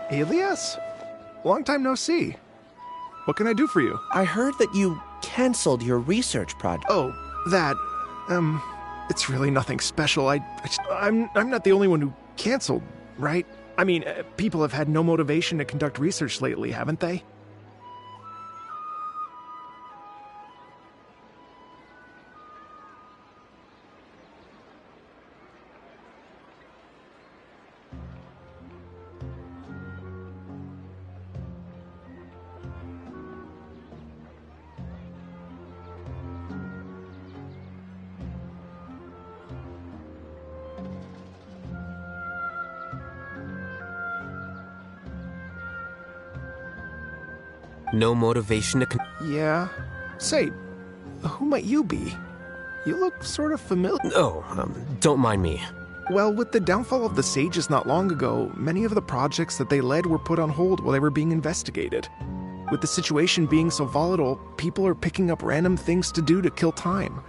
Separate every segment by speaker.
Speaker 1: Elias? Long time no see. What can I do for you?
Speaker 2: I heard that you canceled your research project.
Speaker 1: Oh, that, it's really nothing special. I'm not the only one who canceled, right? I mean, people have had no motivation to conduct research lately, haven't they?
Speaker 3: No motivation to
Speaker 1: Yeah. Say, who might you be? You look sort of familiar.
Speaker 3: Oh, don't mind me.
Speaker 1: Well, with the downfall of the Sages not long ago, many of the projects that they led were put on hold while they were being investigated. With the situation being so volatile, people are picking up random things to do to kill time.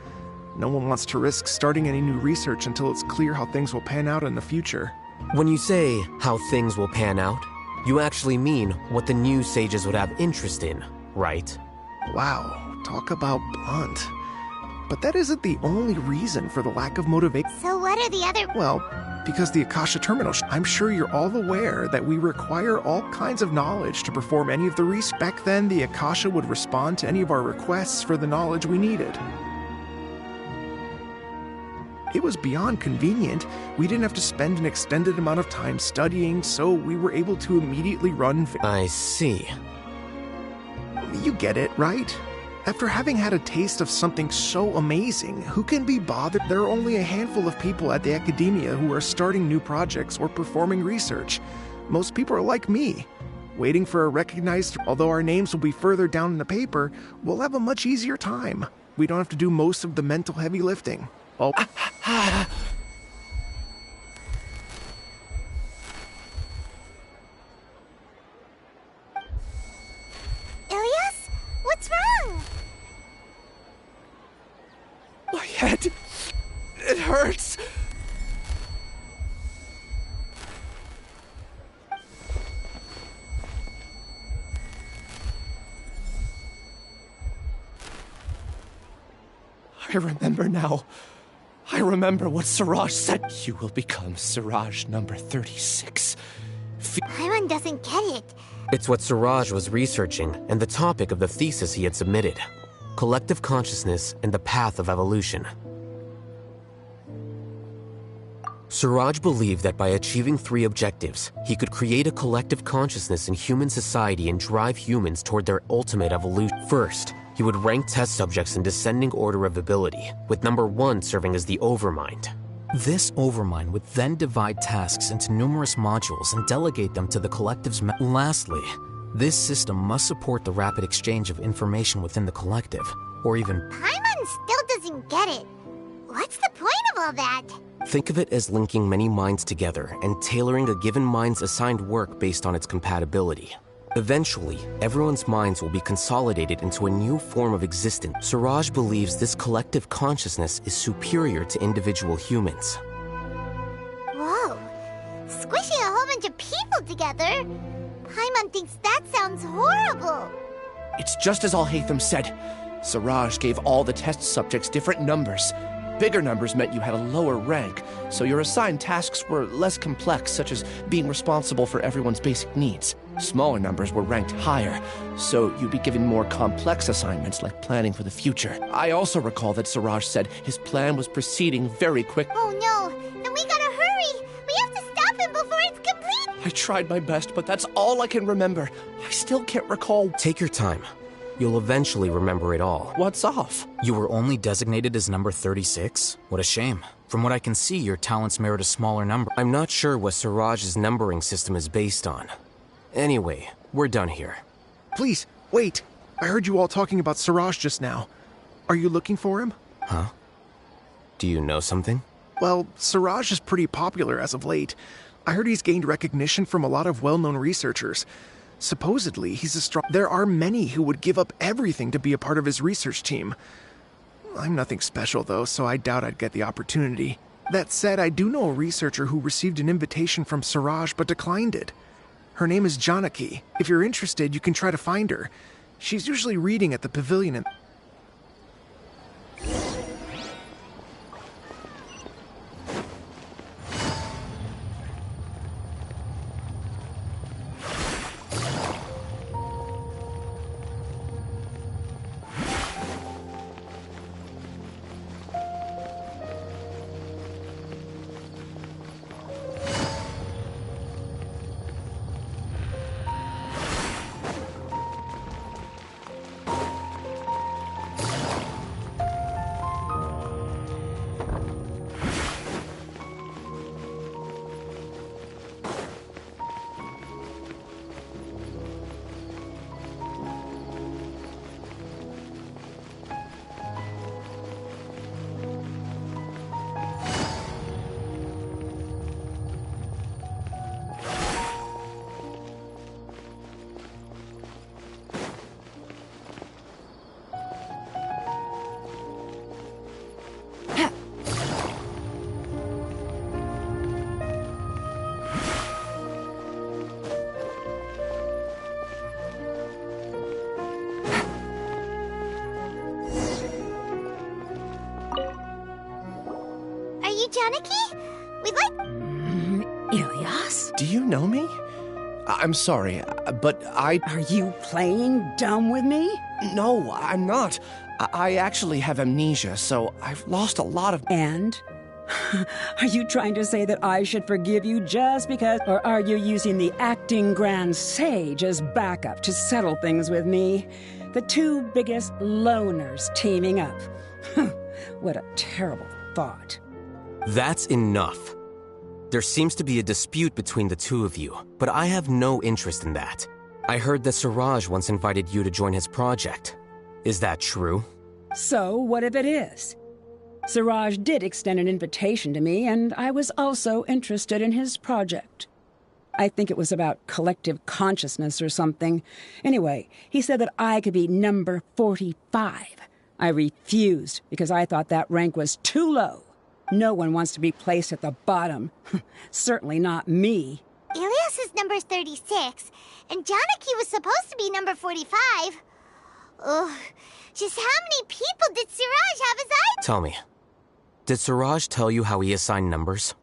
Speaker 1: No one wants to risk starting any new research until it's clear how things will pan out in the future.
Speaker 3: When you say how things will pan out, you actually mean what the new sages would have interest in, right?
Speaker 1: Wow, talk about blunt. But that isn't the only reason for the lack of motivation.
Speaker 4: So what are the other...
Speaker 1: Well, because the Akasha Terminal, I'm sure you're all aware that we require all kinds of knowledge to perform any of the research. Back then, the Akasha would respond to any of our requests for the knowledge we needed. It was beyond convenient. We didn't have to spend an extended amount of time studying, so we were able to immediately run...
Speaker 3: I see.
Speaker 1: You get it, right? After having had a taste of something so amazing, who can be bothered? There are only a handful of people at the academia who are starting new projects or performing research. Most people are like me, waiting for a recognized... Although our names will be further down in the paper, we'll have a much easier time. We don't have to do most of the mental heavy lifting. Oh.
Speaker 4: Elias? What's wrong?
Speaker 2: My head... it hurts. I remember now. I remember what Siraj said. You will become Siraj number 36.
Speaker 4: Paimon doesn't get it.
Speaker 3: It's what Siraj was researching and the topic of the thesis he had submitted. Collective consciousness and the path of evolution. Siraj believed that by achieving 3 objectives, he could create a collective consciousness in human society and drive humans toward their ultimate evolution. First, he would rank test subjects in descending order of ability, with number 1 serving as the overmind.
Speaker 5: This overmind would then divide tasks into numerous modules and delegate them to the collective's Lastly, this system must support the rapid exchange of information within the collective, or even...
Speaker 4: Paimon still doesn't get it. What's the point of all that?
Speaker 3: Think of it as linking many minds together and tailoring a given mind's assigned work based on its compatibility. Eventually, everyone's minds will be consolidated into a new form of existence. Siraj believes this collective consciousness is superior to individual humans.
Speaker 4: Whoa. Squishing a whole bunch of people together? Paimon thinks that sounds horrible.
Speaker 2: It's just as Al-Haytham said. Siraj gave all the test subjects different numbers. Bigger numbers meant you had a lower rank, so your assigned tasks were less complex, such as being responsible for everyone's basic needs. Smaller numbers were ranked higher, so you'd be given more complex assignments like planning for the future. I also recall that Siraj said his plan was proceeding very quick.
Speaker 4: Oh no, then we gotta hurry! We have to stop him before it's complete!
Speaker 2: I tried my best, but that's all I can remember. I still can't recall.
Speaker 3: Take your time. You'll eventually remember it all.
Speaker 2: What's off?
Speaker 5: You were only designated as number 36? What a shame. From what I can see, your talents merit a smaller number.
Speaker 3: I'm not sure what Siraj's numbering system is based on. Anyway, we're done here.
Speaker 1: Please, wait. I heard you all talking about Siraj just now. Are you looking for him?
Speaker 3: Huh? Do you know something?
Speaker 1: Well, Siraj is pretty popular as of late. I heard he's gained recognition from a lot of well-known researchers. Supposedly, he's a strong... There are many who would give up everything to be a part of his research team. I'm nothing special, though, so I doubt I'd get the opportunity. That said, I do know a researcher who received an invitation from Siraj but declined it. Her name is Janaki. If you're interested, you can try to find her. She's usually reading at the pavilion and...
Speaker 4: Janaki? We'd like...
Speaker 6: Ilias?
Speaker 2: Do you know me? I'm sorry, but I...
Speaker 6: Are you playing dumb with me?
Speaker 2: No, I'm not. I actually have amnesia, so I've lost a lot of...
Speaker 6: And? Are you trying to say that I should forgive you just because... Or are you using the acting grand sage as backup to settle things with me? The two biggest loners teaming up. What a terrible thought.
Speaker 3: That's enough. There seems to be a dispute between the two of you, but I have no interest in that. I heard that Suraj once invited you to join his project. Is that true?
Speaker 6: So, what if it is? Suraj did extend an invitation to me, and I was also interested in his project. I think it was about collective consciousness or something. Anyway, he said that I could be number 45. I refused because I thought that rank was too low. No one wants to be placed at the bottom. Certainly not me.
Speaker 4: Ilias is number 36, and Janaki was supposed to be number 45. Ugh, just how many people did Suraj have as I...
Speaker 3: Tell me, did Suraj tell you how he assigned numbers?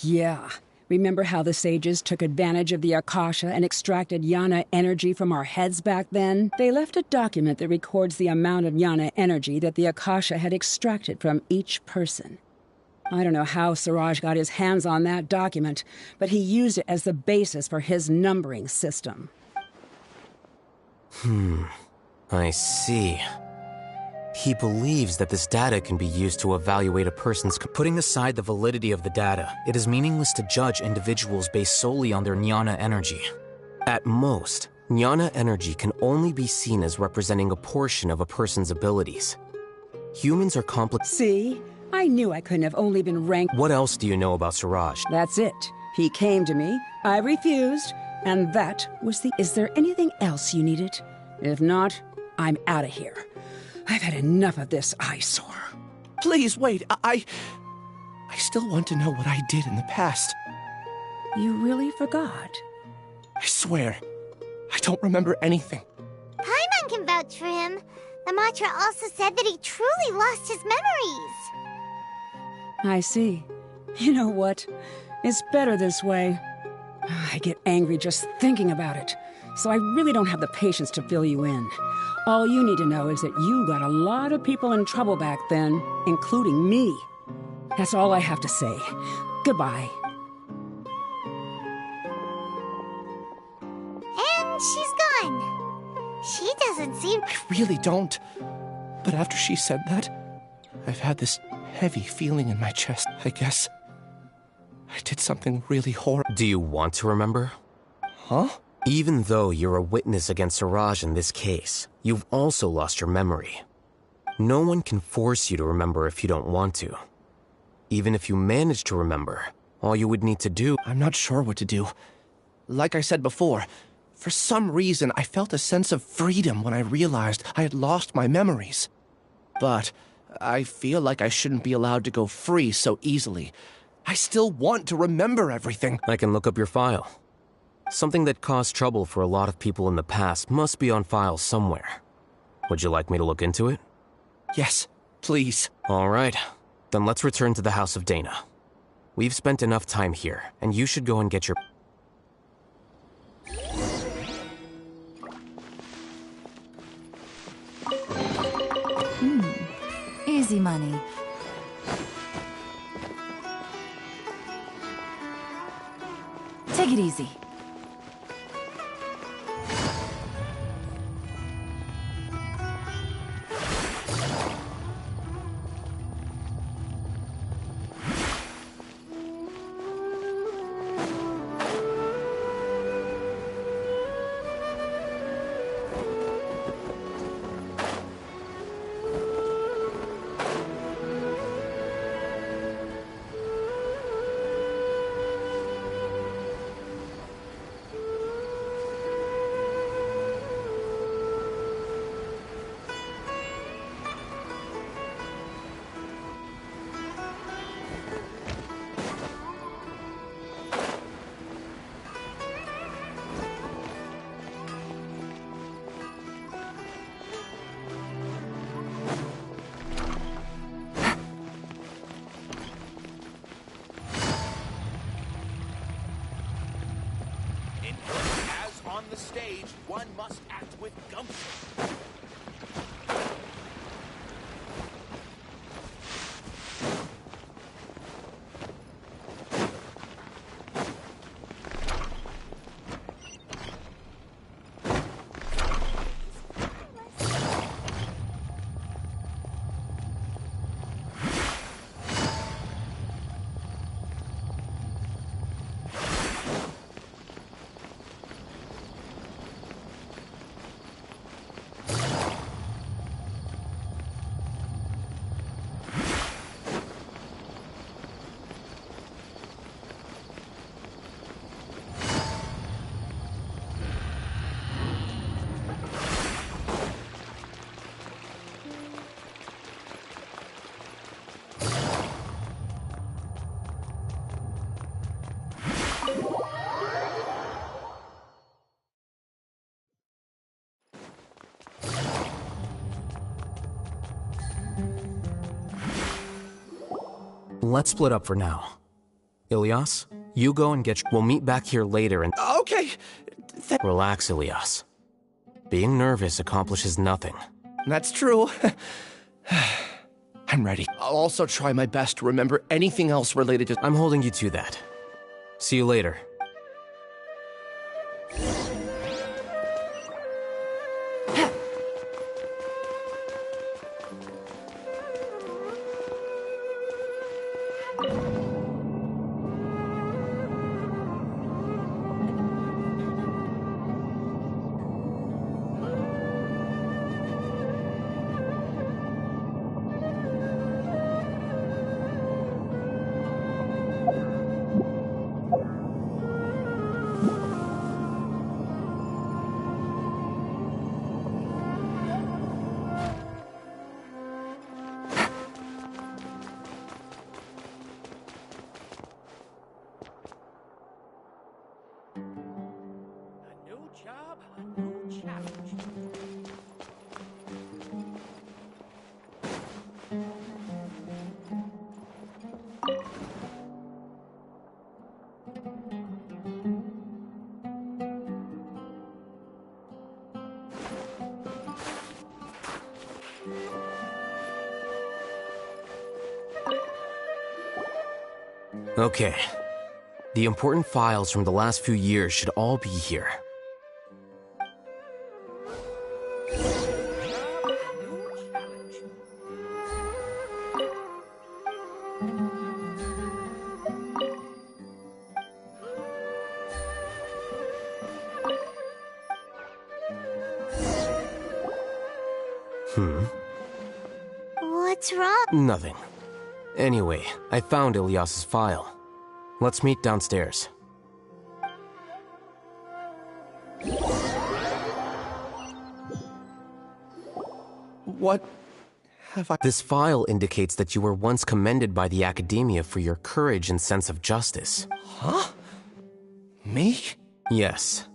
Speaker 6: Yeah. Remember how the sages took advantage of the Akasha and extracted Yana energy from our heads back then? They left a document that records the amount of Yana energy that the Akasha had extracted from each person. I don't know how Suraj got his hands on that document, but he used it as the basis for his numbering system.
Speaker 3: I see. He believes that this data can be used to evaluate a person's...
Speaker 5: Putting aside the validity of the data, it is meaningless to judge individuals based solely on their jnana energy.
Speaker 3: At most, jnana energy can only be seen as representing a portion of a person's abilities. Humans are complex...
Speaker 6: See? I knew I couldn't have only been ranked...
Speaker 3: What else do you know about Suraj?
Speaker 6: That's it. He came to me, I refused, and that was the... Is there anything else you needed? If not, I'm out of here. I've had enough of this eyesore.
Speaker 2: Please, wait, I still want to know what I did in the past.
Speaker 6: You really forgot?
Speaker 2: I swear, I don't remember anything.
Speaker 4: Paimon can vouch for him. The mantra also said that he truly lost his memories.
Speaker 6: I see. You know what? It's better this way. I get angry just thinking about it, so I really don't have the patience to fill you in. All you need to know is that you got a lot of people in trouble back then, including me. That's all I have to say. Goodbye.
Speaker 4: And she's gone. She doesn't seem...
Speaker 2: I really don't. But after she said that, I've had this heavy feeling in my chest. I guess I did something really horrible.
Speaker 3: Do you want to remember?
Speaker 2: Huh?
Speaker 3: Even though you're a witness against Suraj in this case, you've also lost your memory. No one can force you to remember if you don't want to. Even if you manage to remember, all you would need to do...
Speaker 2: I'm not sure what to do. Like I said before, for some reason I felt a sense of freedom when I realized I had lost my memories. But I feel like I shouldn't be allowed to go free so easily. I still want to remember everything.
Speaker 3: I can look up your file. Something that caused trouble for a lot of people in the past must be on file somewhere. Would you like me to look into it?
Speaker 2: Yes, please.
Speaker 3: All right. Then let's return to the House of Dana. We've spent enough time here, and you should go and get your...
Speaker 7: Easy money. Take it easy.
Speaker 8: As on the stage, one must act with gumption.
Speaker 5: Let's split up for now. Ilias, you go and get... We'll meet back here later and...
Speaker 2: Okay.
Speaker 3: Relax, Ilias. Being nervous accomplishes nothing.
Speaker 2: That's true. I'm ready. I'll also try my best to remember anything else related to...
Speaker 3: I'm holding you to that. See you later. Okay. The important files from the last few years should all be here.
Speaker 4: What's wrong?
Speaker 3: Nothing. Anyway, I found Ilias's file. Let's meet downstairs.
Speaker 2: What have I...
Speaker 3: This file indicates that you were once commended by the Academia for your courage and sense of justice.
Speaker 2: Huh? Me?
Speaker 3: Yes.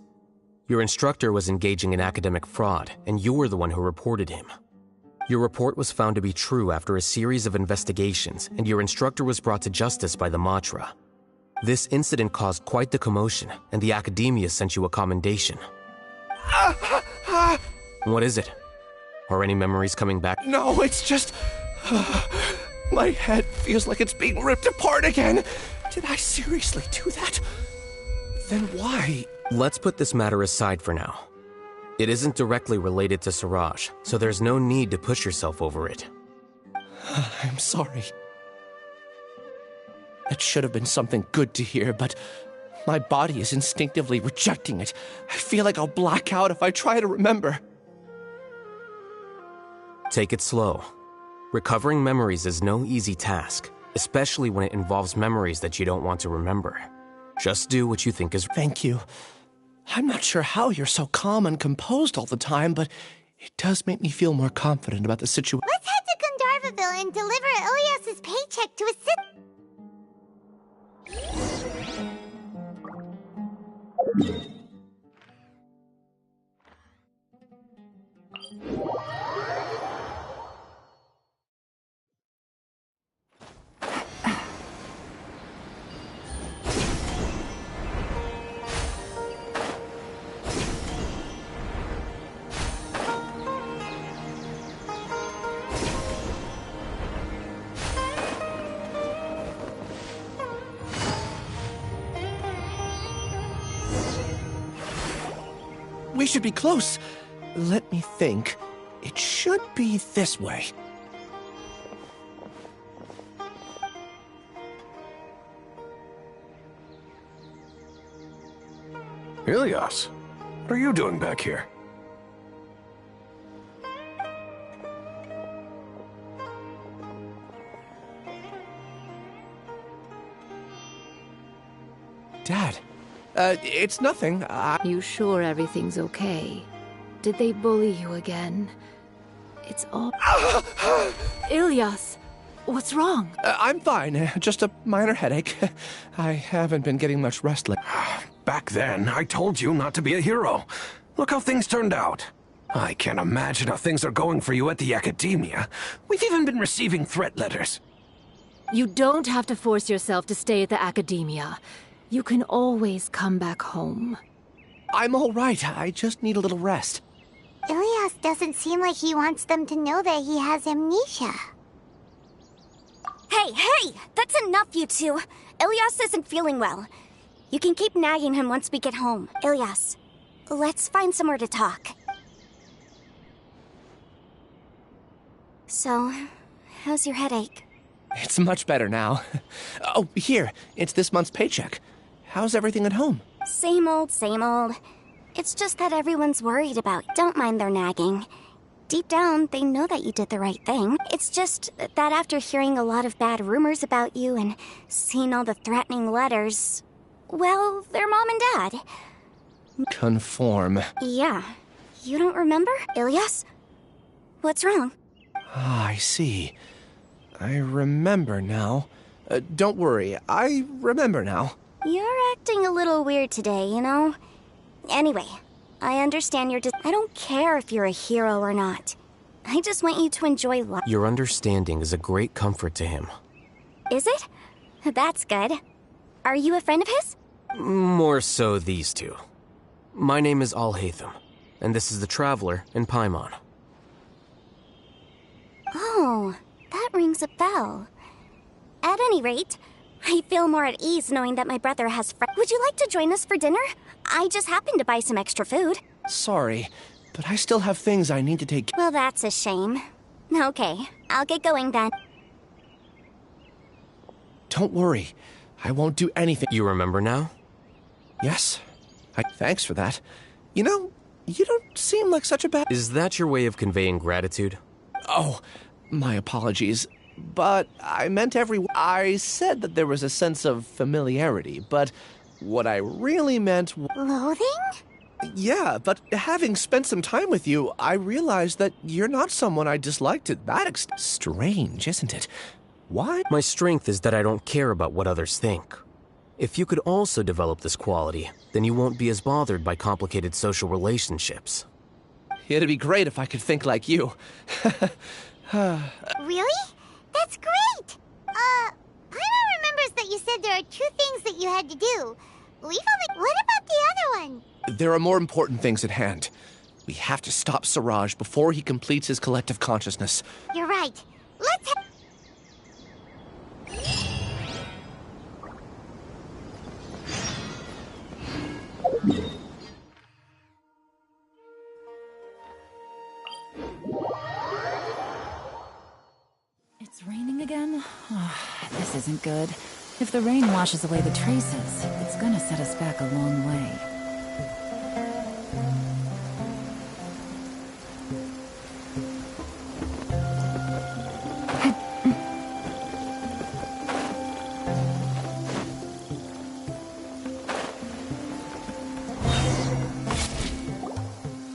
Speaker 3: Your instructor was engaging in academic fraud, and you were the one who reported him. Your report was found to be true after a series of investigations, and your instructor was brought to justice by the Matra. This incident caused quite the commotion, and the academia sent you a commendation. What is it? Are any memories coming back?
Speaker 2: No, it's just... my head feels like it's being ripped apart again. Did I seriously do that? Then why?
Speaker 3: Let's put this matter aside for now. It isn't directly related to Siraj, so there's no need to push yourself over it.
Speaker 2: I'm sorry. That should have been something good to hear, but my body is instinctively rejecting it. I feel like I'll black out if I try to remember.
Speaker 3: Take it slow. Recovering memories is no easy task, especially when it involves memories that you don't want to remember. Just do what you think is...
Speaker 2: Thank you. I'm not sure how you're so calm and composed all the time, but it does make me feel more confident about the situation.
Speaker 4: Let's head to Gandharvaville and deliver Ilias's paycheck to his
Speaker 2: We should be close. Let me think. It should be this way.
Speaker 9: Ilias, what are you doing back here?
Speaker 2: Dad, it's nothing.
Speaker 10: You sure everything's okay? Did they bully you again? It's all... Ilias, what's wrong?
Speaker 2: I'm fine. Just a minor headache. I haven't been getting much rest lately.
Speaker 9: Back then, I told you not to be a hero. Look how things turned out. I can't imagine how things are going for you at the Academia. We've even been receiving threat letters.
Speaker 10: You don't have to force yourself to stay at the Academia. You can always come back home.
Speaker 2: I'm all right. I just need a little rest.
Speaker 4: Ilias doesn't seem like he wants them to know that he has amnesia.
Speaker 11: Hey! That's enough, you two. Ilias isn't feeling well. You can keep nagging him once we get home. Ilias, let's find somewhere to talk. So, how's your headache?
Speaker 2: It's much better now. Oh, here. It's this month's paycheck. How's everything at home?
Speaker 11: Same old, same old. It's just that everyone's worried about you. Don't mind their nagging. Deep down, they know that you did the right thing. It's just that after hearing a lot of bad rumors about you and seeing all the threatening letters, well, their mom and dad.
Speaker 2: Conform.
Speaker 11: Yeah. You don't remember, Ilias? What's wrong?
Speaker 2: Ah, I see. I remember now. Don't worry, I remember now.
Speaker 11: You're acting a little weird today, you know? Anyway, I understand I don't care if you're a hero or not. I just want you to enjoy life.
Speaker 3: Your understanding is a great comfort to him.
Speaker 11: Is it? That's good. Are you a friend of his?
Speaker 3: More so these two. My name is Al-Haytham, and this is the Traveler in Paimon.
Speaker 11: Oh, that rings a bell. At any rate, I feel more at ease knowing that my brother has friends. Would you like to join us for dinner? I just happened to buy some extra food.
Speaker 2: Sorry, but I still have things I need to take.
Speaker 11: Well, that's a shame. Okay, I'll get going then.
Speaker 2: Don't worry, I won't do anything.
Speaker 3: You remember now?
Speaker 2: Yes. Thanks for that. You know, you don't seem like such a bad...
Speaker 3: Is that your way of conveying gratitude?
Speaker 2: Oh, my apologies. But I meant I said that there was a sense of familiarity, but what I really meant...
Speaker 4: Loathing?
Speaker 2: Yeah, but having spent some time with you, I realized that you're not someone I dislike to that extent. Strange, isn't it? Why?
Speaker 3: My strength is that I don't care about what others think. If you could also develop this quality, then you won't be as bothered by complicated social relationships.
Speaker 2: It'd be great if I could think like you.
Speaker 4: Really? That's great! Paimon remembers that you said there are 2 things that you had to do. We've only... What about the other one?
Speaker 2: There are more important things at hand. We have to stop Siraj before he completes his collective consciousness.
Speaker 4: You're right. Let's
Speaker 7: It's raining again? This isn't good. If the rain washes away the traces, it's gonna set us back a long way.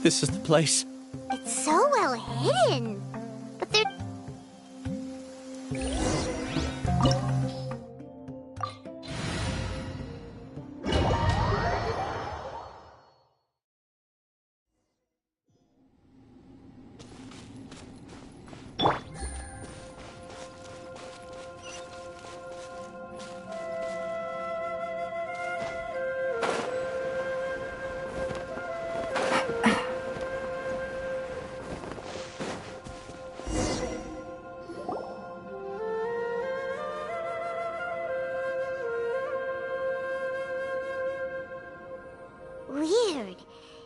Speaker 2: This is the place.
Speaker 4: It's so well hidden. But there... Weird.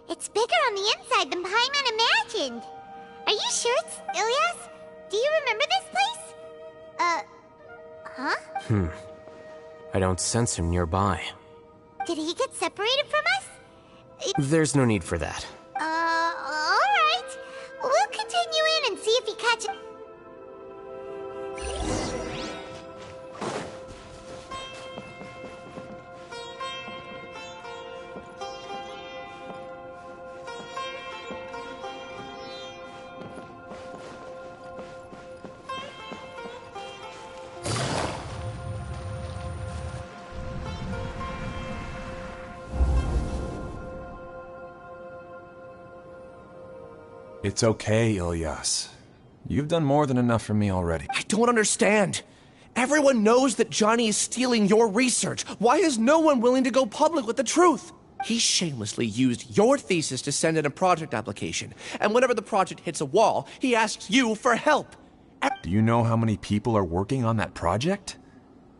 Speaker 4: It's bigger on the inside than Paimon imagined. Are you sure it's Ilias? Do you remember this place? Huh?
Speaker 3: I don't sense him nearby.
Speaker 4: Did he get separated from us?
Speaker 3: There's no need for that.
Speaker 4: Alright. We'll continue in and see if he catches...
Speaker 12: It's okay, Ilias. You've done more than enough for me already.
Speaker 2: I don't understand. Everyone knows that Johnny is stealing your research. Why is no one willing to go public with the truth? He shamelessly used your thesis to send in a project application. And whenever the project hits a wall, he asks you for help.
Speaker 12: Do you know how many people are working on that project?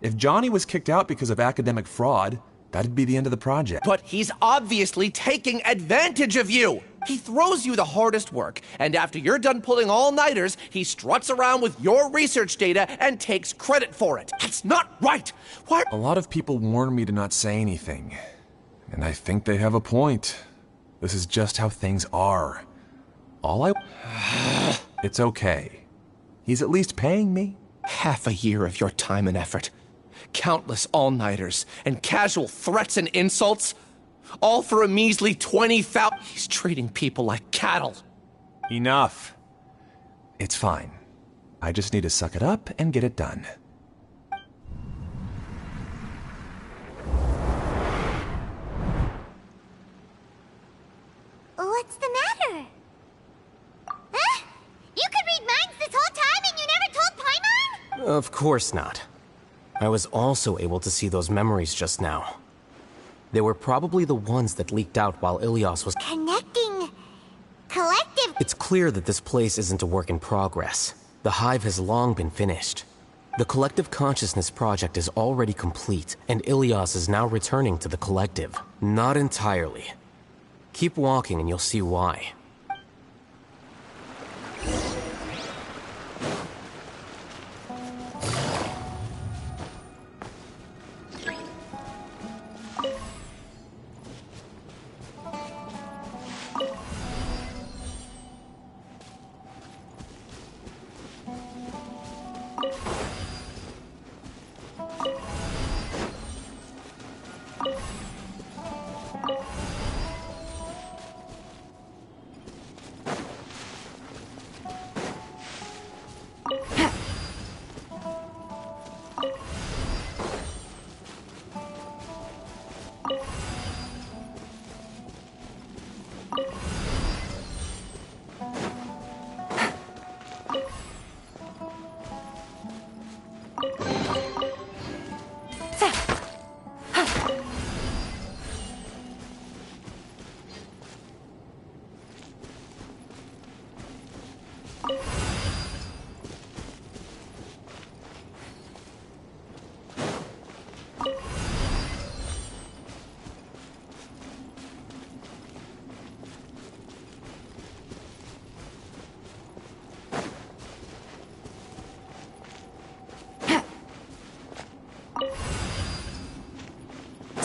Speaker 12: If Johnny was kicked out because of academic fraud, that'd be the end of the project.
Speaker 2: But he's obviously taking advantage of you. He throws you the hardest work, and after you're done pulling all-nighters, he struts around with your research data and takes credit for it. That's not right. Why?
Speaker 12: A lot of people warn me to not say anything, and I think they have a point. This is just how things are. It's okay. He's at least paying me.
Speaker 2: Half a year of your time and effort. Countless all-nighters and casual threats and insults. All for a measly 20,000. He's treating people like cattle.
Speaker 12: Enough. It's fine. I just need to suck it up and get it done.
Speaker 4: What's the matter? Huh? You could read minds this whole time and you never told Paimon?
Speaker 3: Of course not. I was also able to see those memories just now. They were probably the ones that leaked out while Ilias was
Speaker 4: Connecting... collective...
Speaker 3: It's clear that this place isn't a work in progress. The hive has long been finished. The collective consciousness project is already complete, and Ilias is now returning to the collective. Not entirely. Keep walking and you'll see why.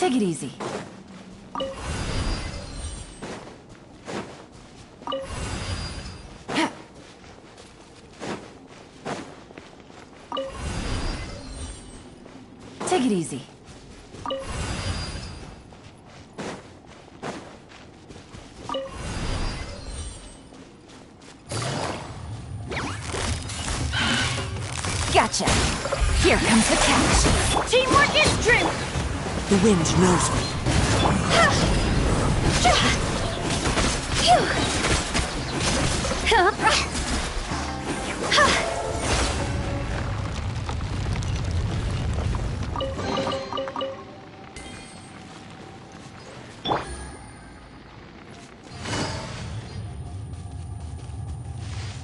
Speaker 7: Take it easy. Take it easy. Gotcha. Here comes the catch.
Speaker 4: Teamwork is strength!
Speaker 2: The wind knows me.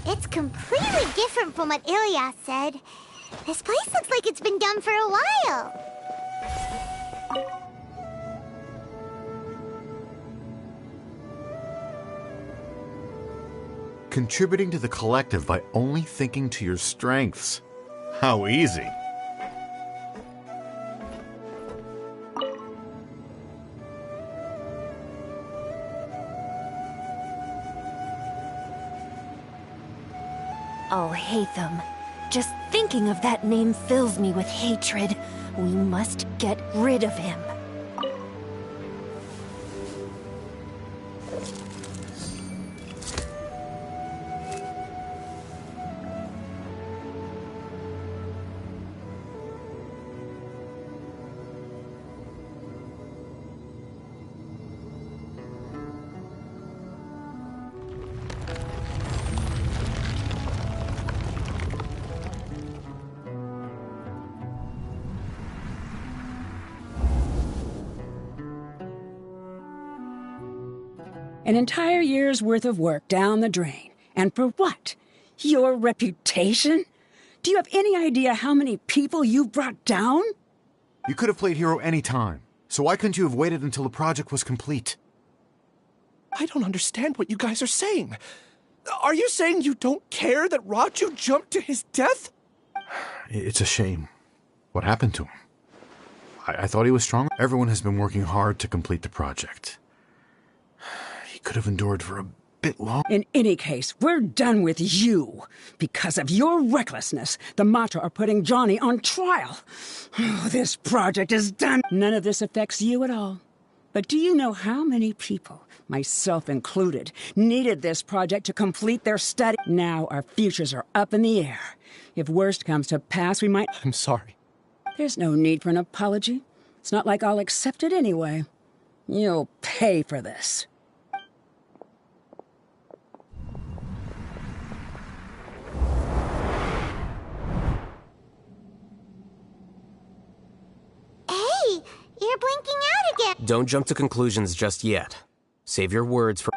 Speaker 4: It's completely different from what Ilyas said. This place looks like it's been done for a while.
Speaker 13: Contributing to the collective by only thinking to your strengths. How easy.
Speaker 14: Oh, Hatham. Just thinking of that name fills me with hatred. We must get rid of him.
Speaker 6: An entire year's worth of work down the drain. And for what? Your reputation? Do you have any idea how many people you've brought down?
Speaker 13: You could have played hero any time, so why couldn't you have waited until the project was complete?
Speaker 2: I don't understand what you guys are saying. Are you saying you don't care that Raju jumped to his death?
Speaker 13: It's a shame. What happened to him? I thought he was strong. Everyone has been working hard to complete the project. He could have endured for a bit long.
Speaker 6: In any case, we're done with you. Because of your recklessness, the Matra are putting Johnny on trial. This project is done. None of this affects you at all. But do you know how many people, myself included, needed this project to complete their study? Now our futures are up in the air. If worst comes to pass, we might...
Speaker 2: I'm sorry.
Speaker 6: There's no need for an apology. It's not like I'll accept it anyway. You'll pay for this.
Speaker 4: Hey, you're blinking out again.
Speaker 3: Don't jump to conclusions just yet. Save your words for...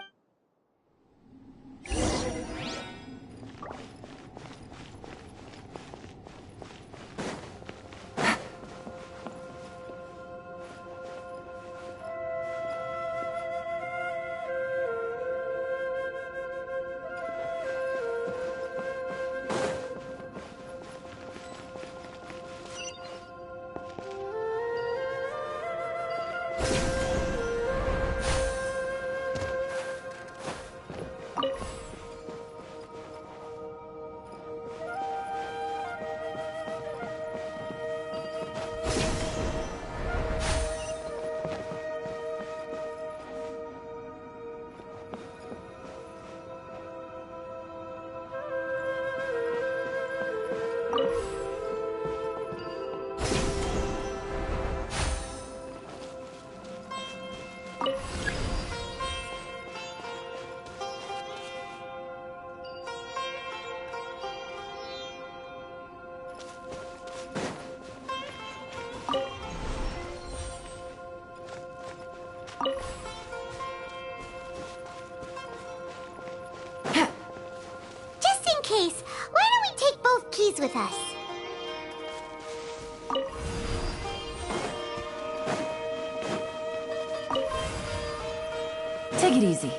Speaker 4: Why don't we take both keys with us?
Speaker 7: Take it easy.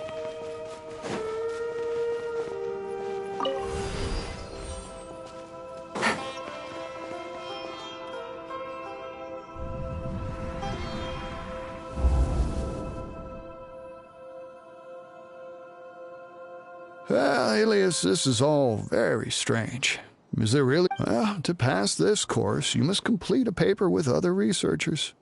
Speaker 15: Well, Alias, this is all very strange. Is there really? Well, to pass this course, you must complete a paper with other researchers.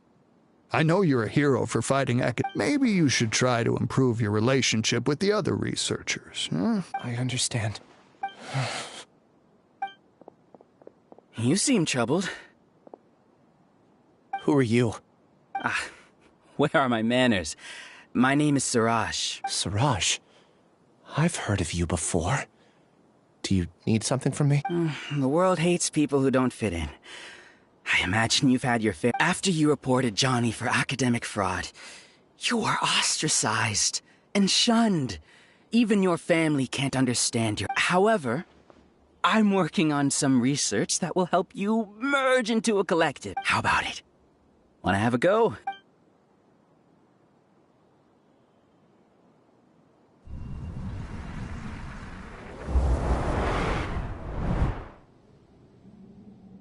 Speaker 15: I know you're a hero for fighting Maybe you should try to improve your relationship with the other researchers, huh?
Speaker 2: I understand.
Speaker 16: You seem troubled.
Speaker 2: Who are you?
Speaker 16: Where are my manners? My name is Siraj.
Speaker 2: Siraj? I've heard of you before. Do you need something from me?
Speaker 16: The world hates people who don't fit in. I imagine you've had your fair. After you reported Johnny for academic fraud, you were ostracized and shunned. Even your family can't understand you. However, I'm working on some research that will help you merge into a collective. How about it? Want to have a go?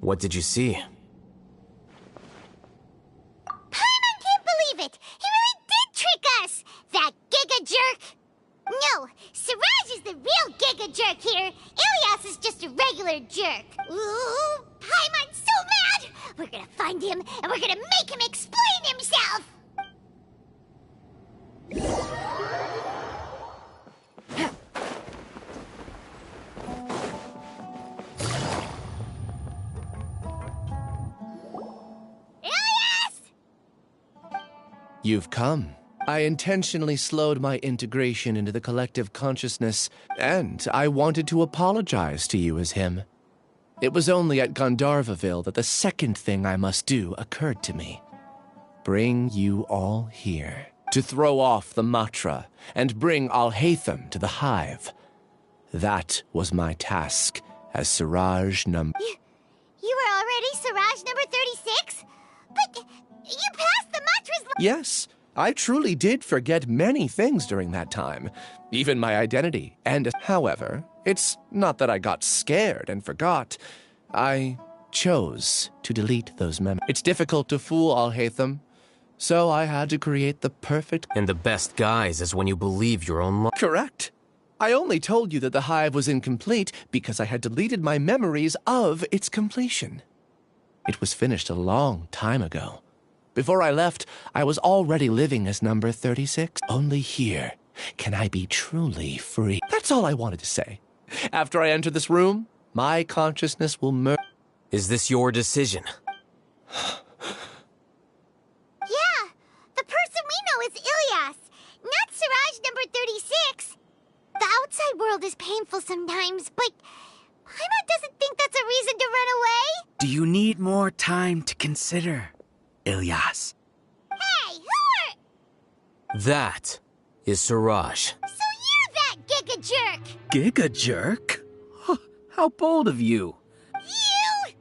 Speaker 3: What did you see?
Speaker 4: Paimon can't believe it! He really did trick us! That Giga Jerk! No, Siraj is the real Giga Jerk here. Ilias is just a regular jerk. Ooh, Paimon's so mad! We're gonna find him, and we're gonna make him explain himself!
Speaker 2: You've come. I intentionally slowed my integration into the collective consciousness, and I wanted to apologize to you as him. It was only at Gandharvaville that the second thing I must do occurred to me. Bring you all here, to throw off the Matra, and bring Alhaitham to the Hive. That was my task as Siraj number...
Speaker 4: You were already Siraj number 36? But you passed the Matra's...
Speaker 2: Yes, I truly did forget many things during that time, even my identity. And, however, it's not that I got scared and forgot. I chose to delete those memories. It's difficult to fool Alhaitham, so I had to create the perfect...
Speaker 3: And the best guise is when you believe your own lie.
Speaker 2: Correct. I only told you that the hive was incomplete because I had deleted my memories of its completion. It was finished a long time ago. Before I left, I was already living as number 36. Only here can I be truly free. That's all I wanted to say. After I enter this room, my consciousness will merge.
Speaker 3: Is this your decision?
Speaker 4: Yeah, the person we know is Ilias, not Siraj number 36. The outside world is painful sometimes, but Paimon doesn't think that's a reason to run away.
Speaker 16: Do you need more time to consider, Ilias?
Speaker 4: Hey, who are...
Speaker 3: That is Siraj.
Speaker 4: So you're that Giga Jerk!
Speaker 16: Giga Jerk? How bold of you!
Speaker 4: You!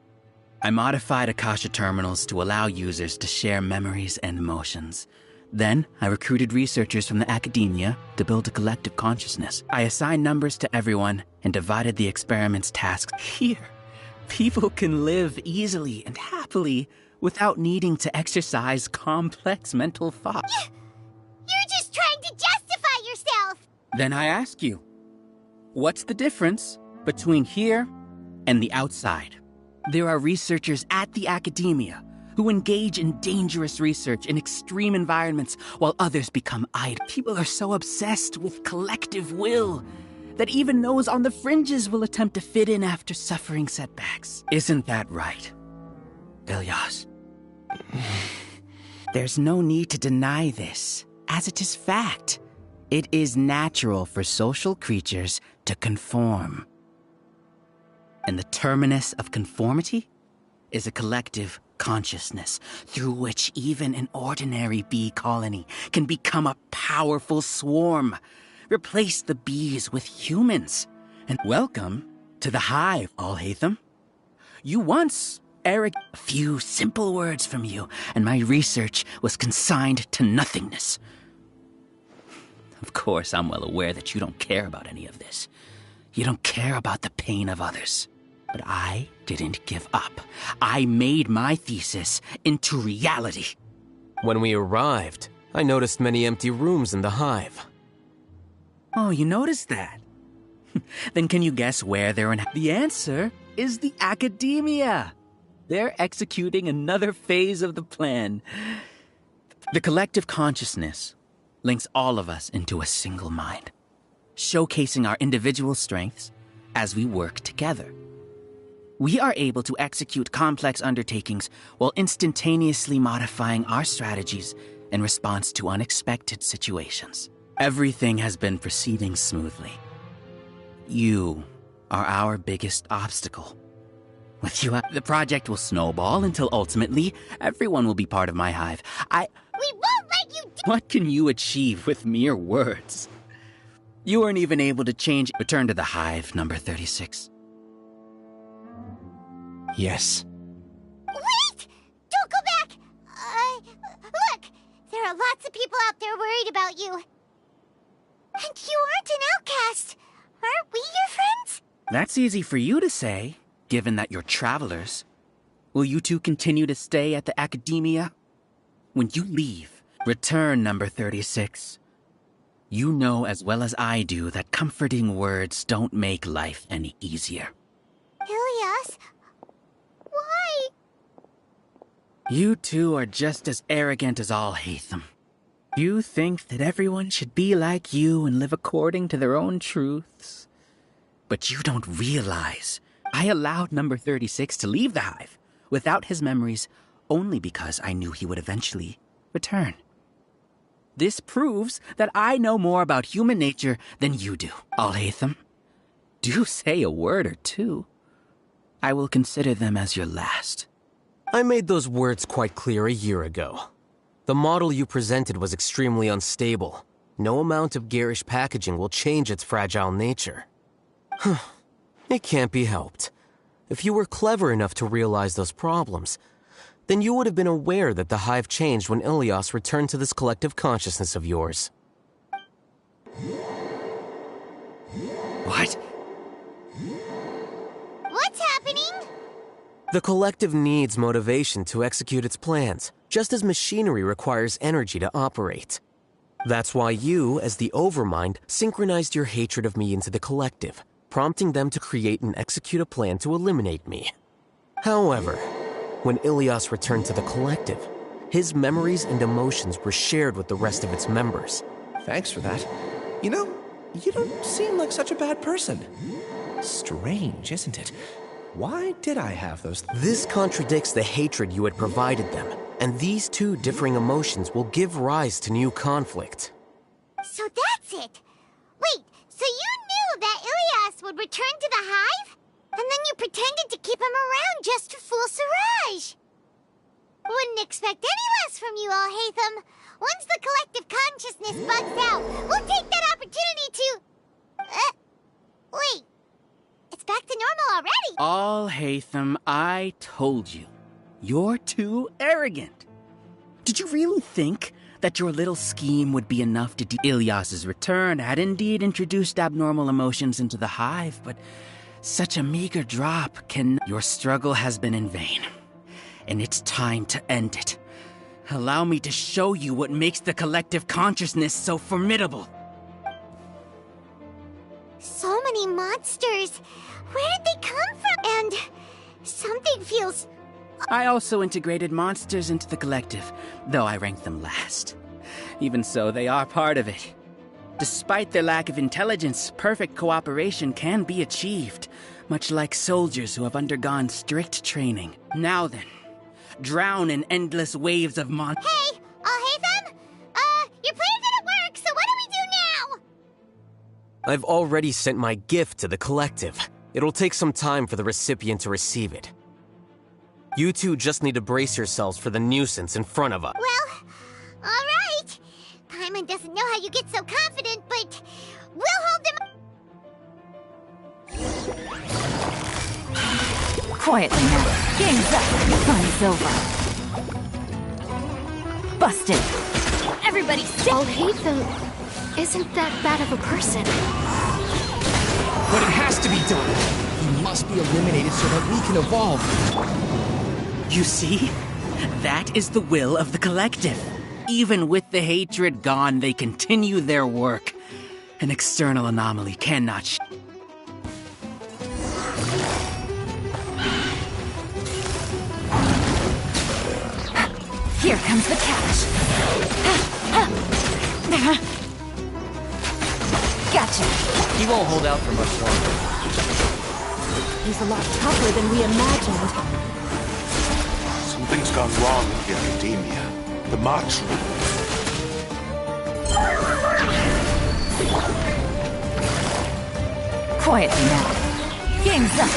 Speaker 16: I modified Akasha terminals to allow users to share memories and emotions. Then, I recruited researchers from the academia to build a collective consciousness. I assigned numbers to everyone and divided the experiment's tasks. Here, people can live easily and happily without needing to exercise complex mental thought.
Speaker 4: You're just trying to justify yourself!
Speaker 16: Then I ask you, what's the difference between here and the outside? There are researchers at the academia who engage in dangerous research in extreme environments while others become idle. People are so obsessed with collective will that even those on the fringes will attempt to fit in after suffering setbacks. Isn't that right, Ilias? There's no need to deny this, as it is fact. It is natural for social creatures to conform. And the terminus of conformity is a collective consciousness through which even an ordinary bee colony can become a powerful swarm. Replace the bees with humans. And welcome to the hive, Alhaitham. You once, Eric, a few simple words from you, and my research was consigned to nothingness. Of course, I'm well aware that you don't care about any of this. You don't care about the pain of others. But I didn't give up. I made my thesis into reality.
Speaker 3: When we arrived, I noticed many empty rooms in the hive.
Speaker 16: Oh, you noticed that? Then can you guess where they're in? The answer is the Academia. They're executing another phase of the plan. The collective consciousness links all of us into a single mind, showcasing our individual strengths as we work together. We are able to execute complex undertakings while instantaneously modifying our strategies in response to unexpected situations. Everything has been proceeding smoothly. You are our biggest obstacle. With you, the project will snowball until ultimately everyone will be part of my hive.
Speaker 4: We won't let you do—
Speaker 16: What can you achieve with mere words? You weren't even able to change— Return to the hive, number 36.
Speaker 2: Yes.
Speaker 4: Wait! Don't go back! Look! There are lots of people out there worried about you. And you aren't an outcast. Aren't we your friends?
Speaker 16: That's easy for you to say, given that you're travelers. Will you two continue to stay at the Academia? When you leave, return, number 36. You know as well as I do that comforting words don't make life any easier.
Speaker 4: Ilias? Why?
Speaker 16: You two are just as arrogant as all Hatham. You think that everyone should be like you and live according to their own truths. But you don't realize I allowed number 36 to leave the hive without his memories only because I knew he would eventually return. This proves that I know more about human nature than you do. Al-Haytham, do say a word or two. I will consider them as your last.
Speaker 3: I made those words quite clear a year ago. The model you presented was extremely unstable. No amount of garish packaging will change its fragile nature. It can't be helped. If you were clever enough to realize those problems, then you would have been aware that the hive changed when Ilias returned to this collective consciousness of yours.
Speaker 16: What?
Speaker 4: What's happening?
Speaker 3: The collective needs motivation to execute its plans, just as machinery requires energy to operate. That's why you, as the Overmind, synchronized your hatred of me into the collective, prompting them to create and execute a plan to eliminate me. However, when Ilias returned to the collective, his memories and emotions were shared with the rest of its members.
Speaker 2: Thanks for that. You know, you don't seem like such a bad person. Strange, isn't it? Why did I have those?
Speaker 3: This contradicts the hatred you had provided them, and these two differing emotions will give rise to new conflict.
Speaker 4: So that's it. Wait, so you knew that Ilias would return to the hive? And then you pretended to keep him around just to fool Siraj. Wouldn't expect any less from you, Al-Haytham. Once the collective consciousness bugs out, we'll take that opportunity to... wait. It's back to normal already.
Speaker 16: Al-Haytham, I told you. You're too arrogant. Did you really think that your little scheme would be enough to Ilias's return had indeed introduced abnormal emotions into the hive, but such a meager drop can... Your struggle has been in vain, and it's time to end it. Allow me to show you what makes the collective consciousness so formidable.
Speaker 4: So many monsters. Where did they come from? And something feels...
Speaker 16: I also integrated monsters into the collective, though I ranked them last. Even so, they are part of it. Despite their lack of intelligence, perfect cooperation can be achieved, much like soldiers who have undergone strict training. Now then, drown in endless waves of
Speaker 4: Hey, Al-Haytham? Your plan didn't work, so what do we do now?
Speaker 3: I've already sent my gift to the collective. It'll take some time for the recipient to receive it. You two just need to brace yourselves for the nuisance in front of us.
Speaker 4: Well, all right. Paimon doesn't know how you get so confident, but we'll hold them...
Speaker 7: Quietly now. Game's up. Fun's over. Busted.
Speaker 10: Everybody sit. Al-Haytham isn't that bad of a person.
Speaker 2: But it has to be done. He must be eliminated so that we can evolve.
Speaker 16: You see? That is the will of the collective. Even with the hatred gone, they continue their work. An external anomaly cannot
Speaker 7: Here comes the catch. Gotcha.
Speaker 2: He won't hold out for much longer.
Speaker 10: He's a lot tougher than we imagined.
Speaker 8: Something's gone wrong with the Academia. The March Room.
Speaker 16: Quietly now. Game's up.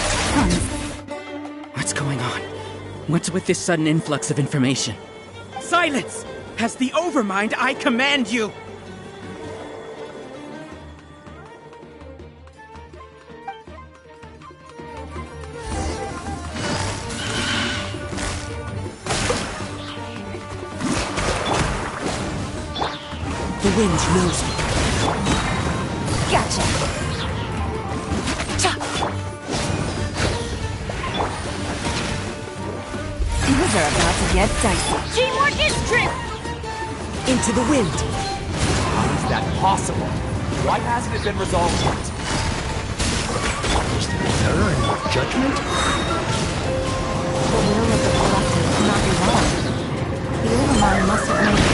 Speaker 16: What's going on? What's with this sudden influx of information?
Speaker 17: Silence! As the Overmind, I command you!
Speaker 16: The wind knows me.
Speaker 7: Gotcha. Things are about to get dicey.
Speaker 4: Teamwork is trip!
Speaker 2: Into the wind! How is that possible? Why hasn't it been resolved yet?
Speaker 15: Is there error in your judgment?
Speaker 7: The will of the collective cannot be wrong. The Overmind must have made it.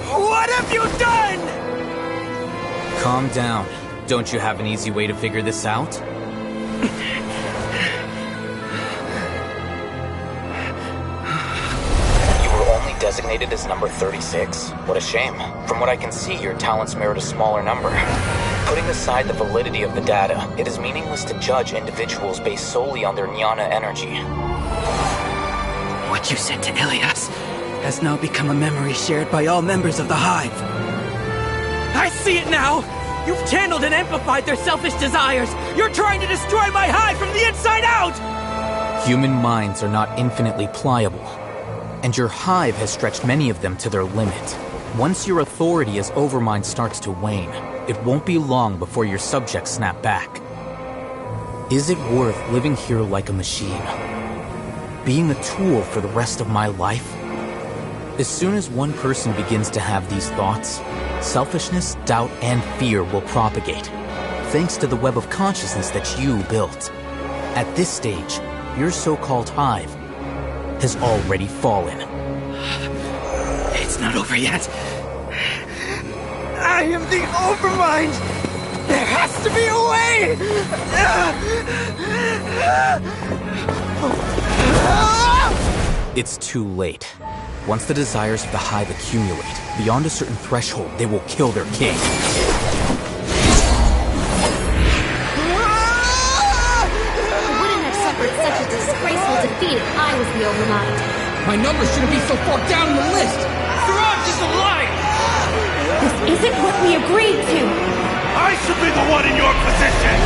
Speaker 17: What have you done?
Speaker 5: Calm down. Don't you have an easy way to figure this out? You were only designated as number 36. What a shame. From what I can see, your talents merit a smaller number. Putting aside the validity of the data, it is meaningless to judge individuals based solely on their jnana energy.
Speaker 16: What you said to Ilias has now become a memory shared by all members of the Hive.
Speaker 17: I see it now! You've channeled and amplified their selfish desires! You're trying to destroy my hive from the inside out!
Speaker 5: Human minds are not infinitely pliable, and your hive has stretched many of them to their limit. Once your authority as Overmind starts to wane, it won't be long before your subjects snap back. Is it worth living here like a machine? Being a tool for the rest of my life? As soon as one person begins to have these thoughts, selfishness, doubt, and fear will propagate, thanks to the web of consciousness that you built. At this stage, your so-called hive has already fallen.
Speaker 16: It's not over yet.
Speaker 17: I am the Overmind! There has to be a way!
Speaker 5: It's too late. Once the desires of the hive accumulate, beyond a certain threshold, they will kill their king.
Speaker 10: I wouldn't have suffered such a disgraceful defeat if I was the Overmind.
Speaker 17: My numbers shouldn't be so far down the list! Siraj is a liar!
Speaker 10: This isn't what we agreed to!
Speaker 8: I should be the one in your position!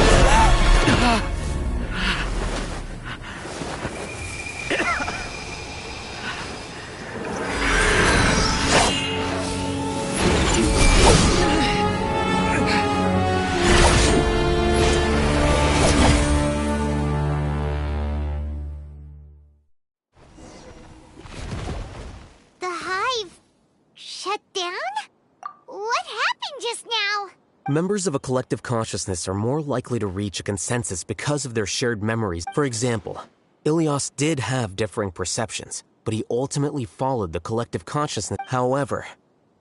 Speaker 3: Members of a collective consciousness are more likely to reach a consensus because of their shared memories. For example, Ilias did have differing perceptions, but he ultimately followed the collective consciousness. However,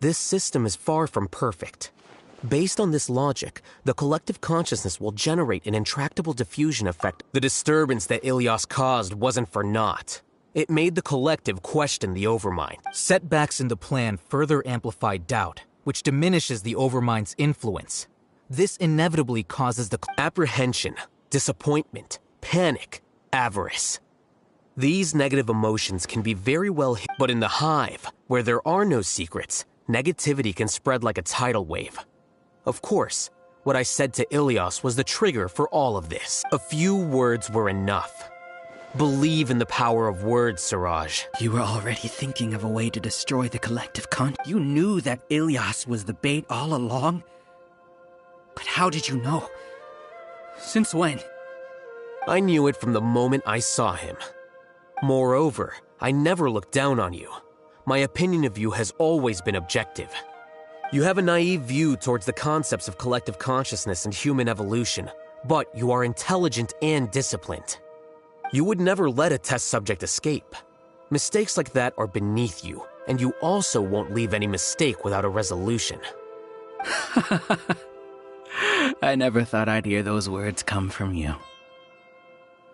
Speaker 3: this system is far from perfect. Based on this logic, the collective consciousness will generate an intractable diffusion effect. The disturbance that Ilias caused wasn't for naught. It made the collective question the Overmind.
Speaker 5: Setbacks in the plan further amplified doubt, which diminishes the Overmind's influence. This inevitably causes the
Speaker 3: apprehension, disappointment, panic, avarice. These negative emotions can be very well hidden, but in the hive, where there are no secrets, negativity can spread like a tidal wave. Of course, what I said to Ilias was the trigger for all of this. A few words were enough. Believe in the power of words, Siraj.
Speaker 16: You were already thinking of a way to destroy the collective You knew that Ilias was the bait all along? But how did you know? Since when?
Speaker 3: I knew it from the moment I saw him. Moreover, I never looked down on you. My opinion of you has always been objective. You have a naive view towards the concepts of collective consciousness and human evolution, but you are intelligent and disciplined. You would never let a test subject escape. Mistakes like that are beneath you, and you also won't leave any mistake without a resolution.
Speaker 16: I never thought I'd hear those words come from you.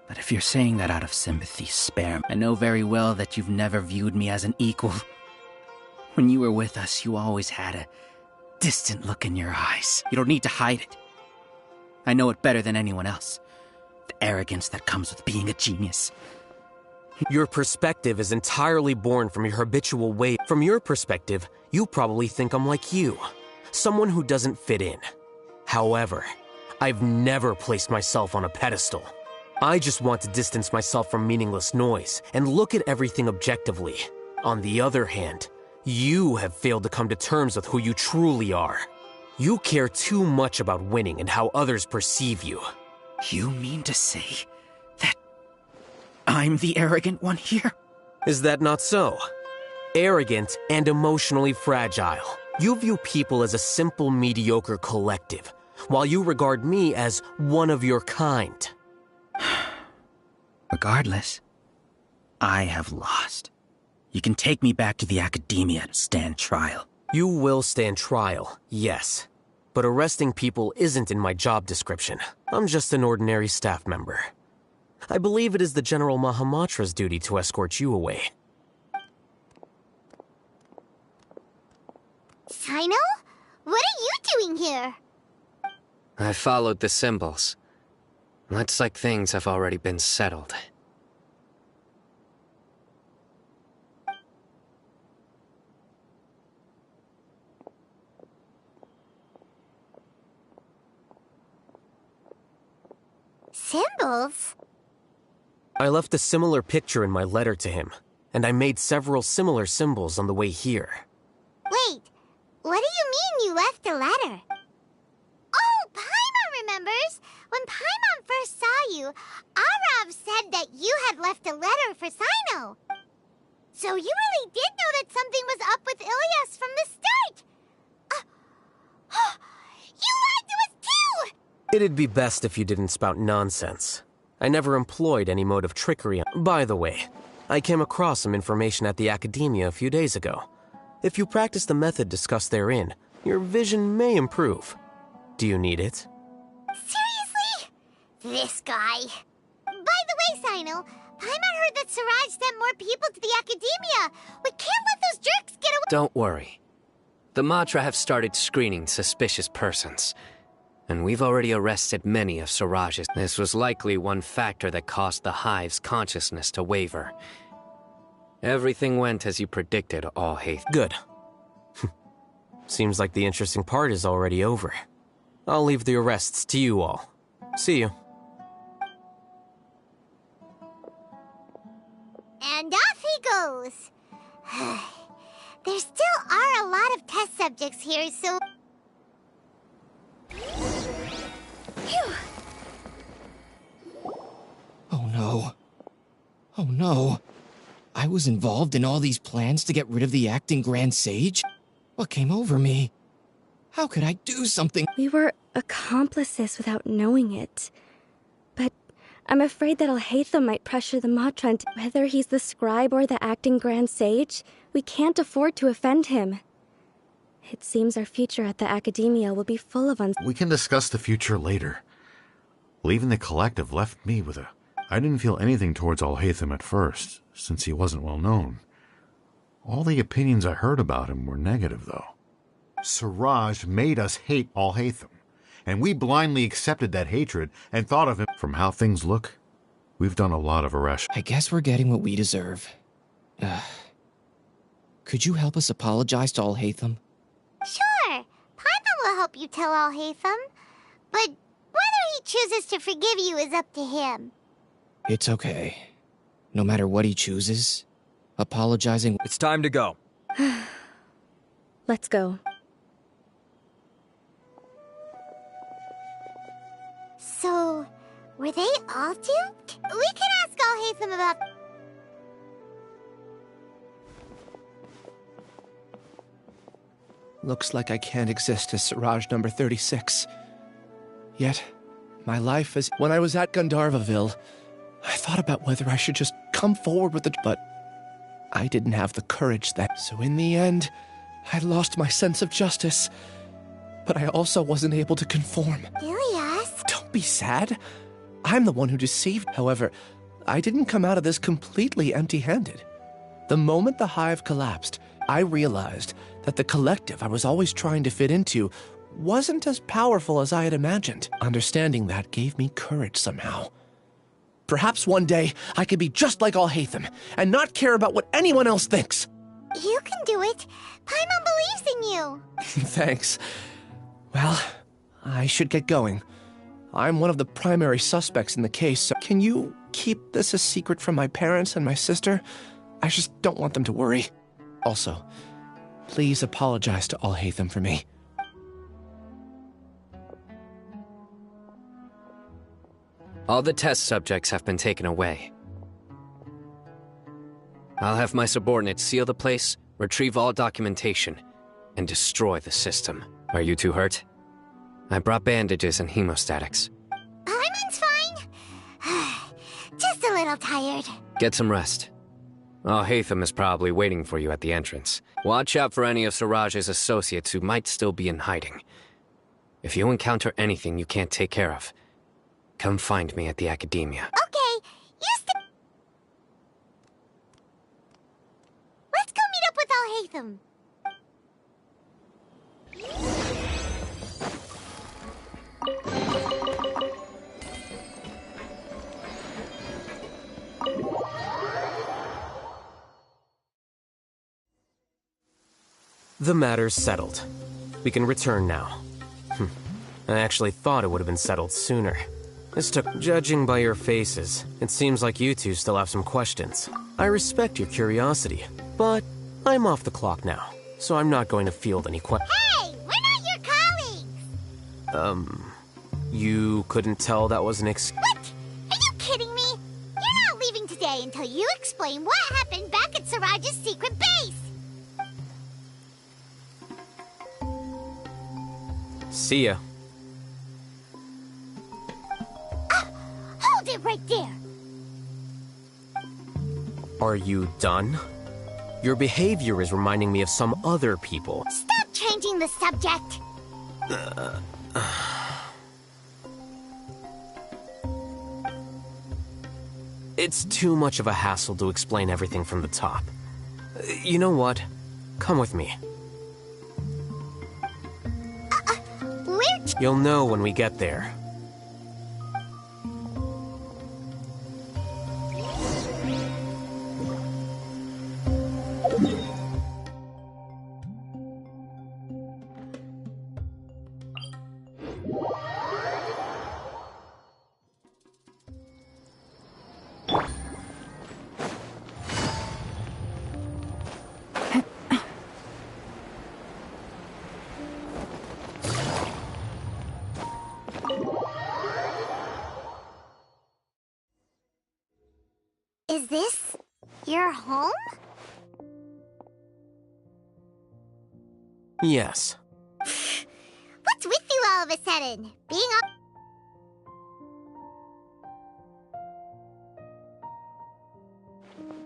Speaker 16: But if you're saying that out of sympathy, spare me. I know very well that you've never viewed me as an equal. When you were with us, you always had a distant look in your eyes. You don't need to hide it. I know it better than anyone else. The arrogance that comes with being a genius.
Speaker 3: Your perspective is entirely born from your habitual way. From your perspective, you probably think I'm like you, someone who doesn't fit in. However, I've never placed myself on a pedestal. I just want to distance myself from meaningless noise and look at everything objectively. On the other hand, you have failed to come to terms with who you truly are. You care too much about winning and how others perceive you.
Speaker 16: You mean to say that I'm the arrogant one here?
Speaker 3: Is that not so? Arrogant and emotionally fragile. You view people as a simple, mediocre collective, while you regard me as one of your kind.
Speaker 16: Regardless, I have lost. You can take me back to the academia and stand trial.
Speaker 3: You will stand trial, yes. But arresting people isn't in my job description. I'm just an ordinary staff member. I believe it is the General Mahamatra's duty to escort you away.
Speaker 4: Sino? What are you doing here?
Speaker 18: I followed the symbols. Looks like things have already been settled.
Speaker 4: Symbols?
Speaker 3: I left a similar picture in my letter to him, and I made several similar symbols on the way here.
Speaker 4: Wait, what do you mean you left a letter? Oh, Paimon remembers! When Paimon first saw you, Arav said that you had left a letter for Sino. So you really did know that something was up with Ilias from the start! You lied to us too!
Speaker 3: It'd be best if you didn't spout nonsense. I never employed any mode of trickery. By the way, I came across some information at the Academia a few days ago. If you practice the method discussed therein, your vision may improve. Do you need it?
Speaker 4: Seriously? This guy. By the way, Sino, Paimon heard that Siraj sent more people to the Academia. We can't let those jerks get away.
Speaker 18: Don't worry. The Matra have started screening suspicious persons. And we've already arrested many of Siraj's. This was likely one factor that caused the Hive's consciousness to waver. Everything went as you predicted, All-Haith.
Speaker 3: Good. Seems like the interesting part is already over. I'll leave the arrests to you all. See you.
Speaker 4: And off he goes. There still are a lot of test subjects here, so... Phew.
Speaker 19: Oh no. Oh no. I was involved in all these plans to get rid of the acting Grand Sage? What came over me? How could I do something?
Speaker 20: We were accomplices without knowing it. But I'm afraid that Al-Haytham might pressure the Matra into whether he's the scribe or the acting Grand Sage. We can't afford to offend him. It seems our future at the Academia will be full of
Speaker 13: We can discuss the future later. Leaving the collective left me with a... I didn't feel anything towards Al-Haytham at first, since he wasn't well known. All the opinions I heard about him were negative, though. Siraj made us hate Al-Haytham, and we blindly accepted that hatred and thought of him. From how things look, we've done a lot of irrational...
Speaker 19: I guess we're getting what we deserve. Could you help us apologize to Al-Haytham?
Speaker 4: Sure. Paimon will help you tell Al-Haytham. But whether he chooses to forgive you is up to him.
Speaker 19: It's okay. No matter what he chooses, apologizing...
Speaker 17: It's time to go.
Speaker 20: Let's go.
Speaker 4: So, were they all duped? We can ask Al-Haytham about...
Speaker 2: Looks like I can't exist as Siraj number 36. Yet, my life is... When I was at Gandharvaville, I thought about whether I should just come forward with it, but I didn't have the courage then. So in the end, I lost my sense of justice. But I also wasn't able to conform.
Speaker 4: Ilias?
Speaker 2: Don't be sad. I'm the one who deceived. However, I didn't come out of this completely empty-handed. The moment the hive collapsed, I realized that the collective I was always trying to fit into wasn't as powerful as I had imagined. Understanding that gave me courage somehow. Perhaps one day I could be just like Alhaitham and not care about what anyone else thinks.
Speaker 4: You can do it. Paimon believes in you.
Speaker 2: Thanks. Well, I should get going. I'm one of the primary suspects in the case, so can you keep this a secret from my parents and my sister? I just don't want them to worry. Also, please apologize to Alhaitham for me.
Speaker 18: All the test subjects have been taken away. I'll have my subordinates seal the place, retrieve all documentation, and destroy the system. Are you too hurt? I brought bandages and hemostatics.
Speaker 4: Paimon's fine. Just a little tired.
Speaker 18: Get some rest. Alhaitham is probably waiting for you at the entrance. Watch out for any of Siraj's associates who might still be in hiding. If you encounter anything you can't take care of, come find me at the Academia.
Speaker 4: Okay, let's go meet up with Alhaitham.
Speaker 3: The matter's settled. We can return now. I actually thought it would have been settled sooner. This took... Judging by your faces, it seems like you two still have some questions. I respect your curiosity, but I'm off the clock now, so I'm not going to field any questions.
Speaker 4: Hey, we're not your colleagues!
Speaker 3: You couldn't tell that was an
Speaker 4: What? Are you kidding me? You're not leaving today until you explain what happened back at Siraj's secret base!
Speaker 3: See ya.
Speaker 4: Hold it right there!
Speaker 3: Are you done? Your behavior is reminding me of some other people.
Speaker 4: Stop changing the subject!
Speaker 3: It's too much of a hassle to explain everything from the top. You know what? Come with me. You'll know when we get there.
Speaker 4: Is this your home?
Speaker 3: Yes.
Speaker 4: What's with you all of a sudden? Being up...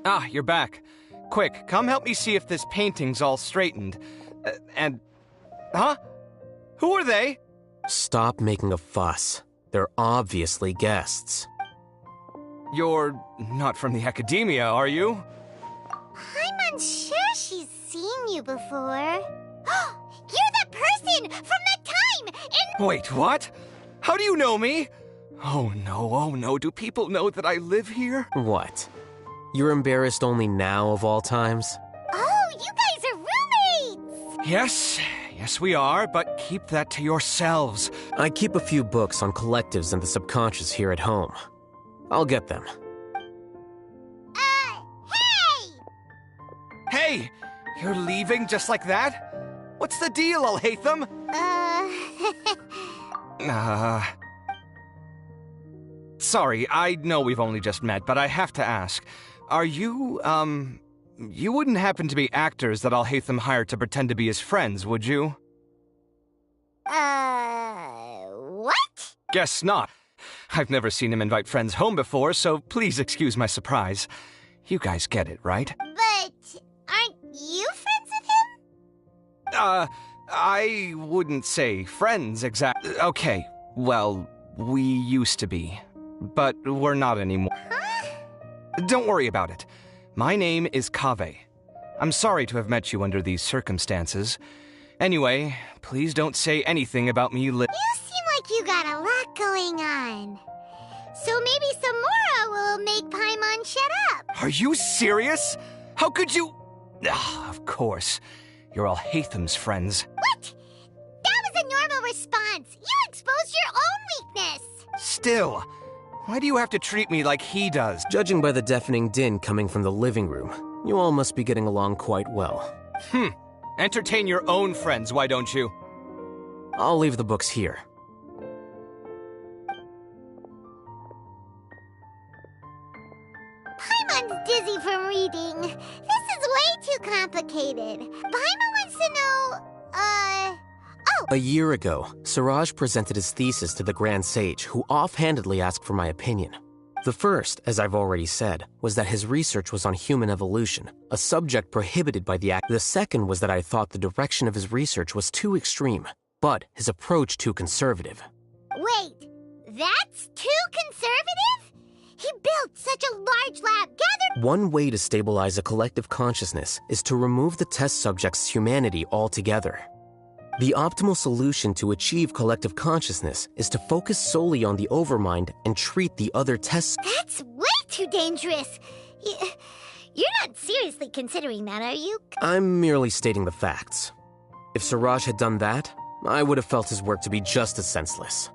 Speaker 17: Ah, you're back. Quick, come help me see if this painting's all straightened. Huh? Who are they?
Speaker 3: Stop making a fuss. They're obviously guests.
Speaker 17: You're not from the Academia, are you?
Speaker 4: I'm unsure she's seen you before. You're that person from that time in...
Speaker 17: Wait, what? How do you know me? Oh no, do people know that I live here?
Speaker 3: What? You're embarrassed only now of all times?
Speaker 4: Oh, you guys are roommates!
Speaker 17: Yes we are, but keep that to yourselves.
Speaker 3: I keep a few books on collectives and the subconscious here at home. I'll get them.
Speaker 4: Hey!
Speaker 17: Hey! You're leaving just like that? What's the deal, Alhaitham? Sorry, I know we've only just met, but I have to ask. Are you,
Speaker 21: you wouldn't happen to be actors that Alhaitham hired to pretend to be his friends, would you?
Speaker 4: What?
Speaker 21: Guess not. I've never seen him invite friends home before, so please excuse my surprise. You guys get it, right?
Speaker 4: But aren't you friends with him?
Speaker 21: I wouldn't say friends exactly. Okay, well, we used to be, but we're not anymore.
Speaker 4: Huh?
Speaker 21: Don't worry about it. My name is Kaveh. I'm sorry to have met you under these circumstances. Anyway, please don't say anything about me
Speaker 4: You seem like you got a lot going on. So maybe Samora will make Paimon shut up.
Speaker 21: Are you serious? How could you? Of course. You're Alhaitham's friends.
Speaker 4: What? That was a normal response. You exposed your own weakness.
Speaker 21: Still, why do you have to treat me like he does?
Speaker 3: Judging by the deafening din coming from the living room, you all must be getting along quite well.
Speaker 21: Entertain your own friends, why don't you?
Speaker 3: I'll leave the books here.
Speaker 4: Paimon's dizzy from reading. This is way too complicated. Paimon wants to know,
Speaker 3: A year ago, Siraj presented his thesis to the Grand Sage, who offhandedly asked for my opinion. The first, as I've already said, was that his research was on human evolution, a subject prohibited by the Act. The second was that I thought the direction of his research was too extreme, but his approach too conservative.
Speaker 4: Wait, that's too conservative? He built such a large lab, gathered—
Speaker 3: One way to stabilize a collective consciousness is to remove the test subject's humanity altogether. The optimal solution to achieve collective consciousness is to focus solely on the overmind and treat the other tests.
Speaker 4: That's way too dangerous. You're not seriously considering that, are you?
Speaker 3: I'm merely stating the facts. If Siraj had done that, I would have felt his work to be just as senseless.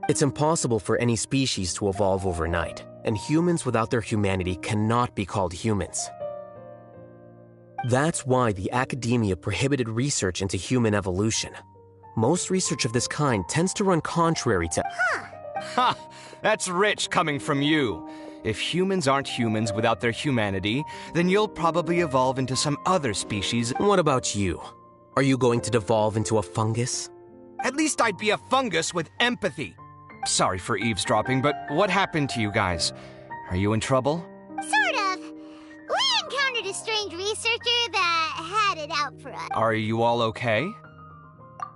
Speaker 3: It's impossible for any species to evolve overnight, and humans without their humanity cannot be called humans. That's why the academia prohibited research into human evolution. Most research of this kind tends to run contrary to—
Speaker 21: Ha! That's rich coming from you. If humans aren't humans without their humanity, then you'll probably evolve into some other species.
Speaker 3: What about you? Are you going to devolve into a fungus?
Speaker 21: At least I'd be a fungus with empathy. Sorry for eavesdropping, but what happened to you guys? Are you in trouble?
Speaker 4: Sort of. We encountered a strange researcher that had it out for us.
Speaker 21: Are you all okay?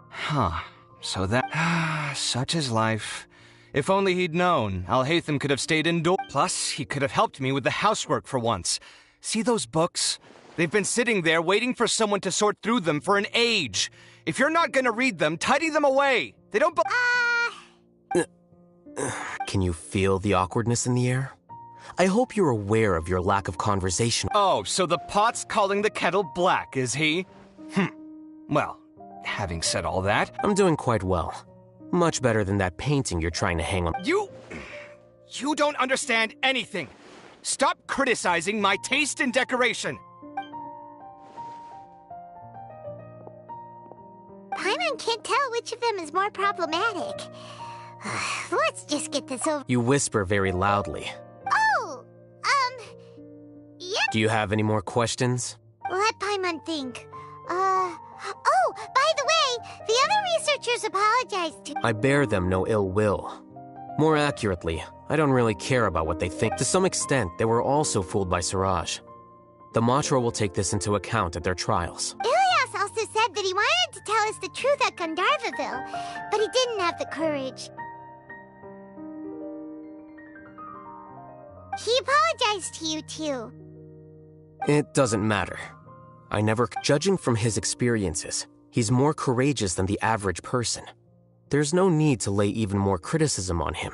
Speaker 21: Huh. So that... such is life. If only he'd known, Alhaitham could have stayed indoors. Plus, he could have helped me with the housework for once. See those books? They've been sitting there waiting for someone to sort through them for an age. If you're not gonna read them, tidy them away. They don't
Speaker 3: Can you feel the awkwardness in the air? I hope you're aware of your lack of conversation.
Speaker 21: Oh, so the pot's calling the kettle black, is he? Well, having said all that...
Speaker 3: I'm doing quite well. Much better than that painting you're trying to hang on.
Speaker 21: You don't understand anything. Stop criticizing my taste in decoration.
Speaker 4: Paimon can't tell which of them is more problematic. Let's just get this over.
Speaker 3: You whisper very loudly.
Speaker 4: Oh, yeah.
Speaker 3: Do you have any more questions?
Speaker 4: Let Paimon think. Oh, by the way, the other researchers apologized to—
Speaker 3: I bear them no ill will. More accurately, I don't really care about what they think. To some extent, they were also fooled by Siraj. The Matra will take this into account at their trials.
Speaker 4: Ilias also said that he wanted to tell us the truth at Gandharvaville, but he didn't have the courage. He apologized to you, too.
Speaker 3: It doesn't matter. I never... Judging from his experiences, he's more courageous than the average person. There's no need to lay even more criticism on him.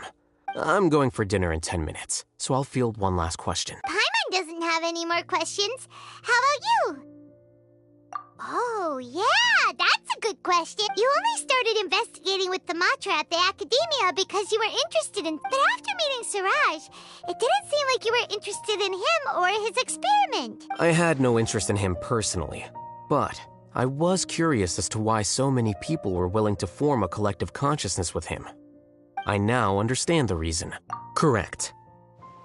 Speaker 3: I'm going for dinner in 10 minutes, so I'll field one last question.
Speaker 4: Paimon doesn't have any more questions. How about you? Oh, yeah, that's a good question. You only started investigating with the Matra at the Academia because you were interested in... But after meeting Siraj, it didn't seem like you were interested in him or his experiment.
Speaker 3: I had no interest in him personally, but I was curious as to why so many people were willing to form a collective consciousness with him. I now understand the reason. Correct.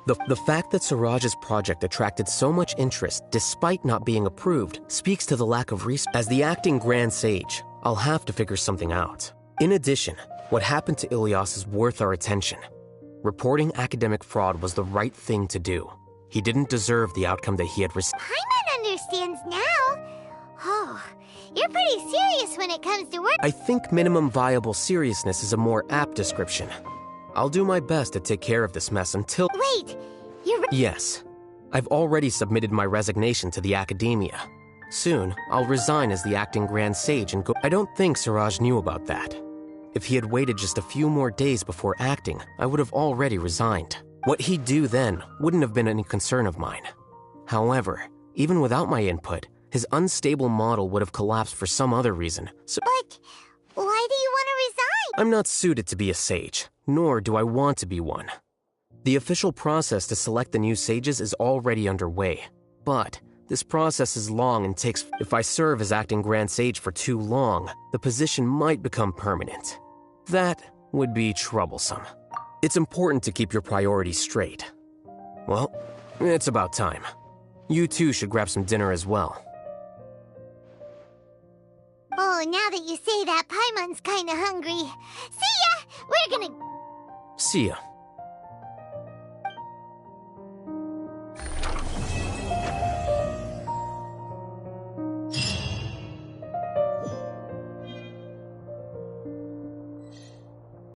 Speaker 3: The fact that Siraj's project attracted so much interest despite not being approved speaks to the lack of research. As the acting Grand Sage, I'll have to figure something out. In addition, what happened to Ilias is worth our attention. Reporting academic fraud was the right thing to do. He didn't deserve the outcome that he had received.
Speaker 4: Paimon understands now. Oh, you're pretty serious when it comes to work.
Speaker 3: I think minimum viable seriousness is a more apt description. I'll do my best to take care of this mess until—
Speaker 4: Wait, you're—
Speaker 3: Yes. I've already submitted my resignation to the academia. Soon, I'll resign as the acting Grand Sage and go— I don't think Siraj knew about that. If he had waited just a few more days before acting, I would have already resigned. What he'd do then wouldn't have been any concern of mine. However, even without my input, his unstable model would have collapsed for some other reason. So—
Speaker 4: But why do you want to resign?
Speaker 3: I'm not suited to be a sage, nor do I want to be one. The official process to select the new sages is already underway, but this process is long and takes— If I serve as acting Grand Sage for too long, the position might become permanent. That would be troublesome. It's important to keep your priorities straight. Well, it's about time. You two should grab some dinner as well.
Speaker 4: Oh, now that you say that, Paimon's kinda hungry. See ya! We're gonna—
Speaker 3: See ya.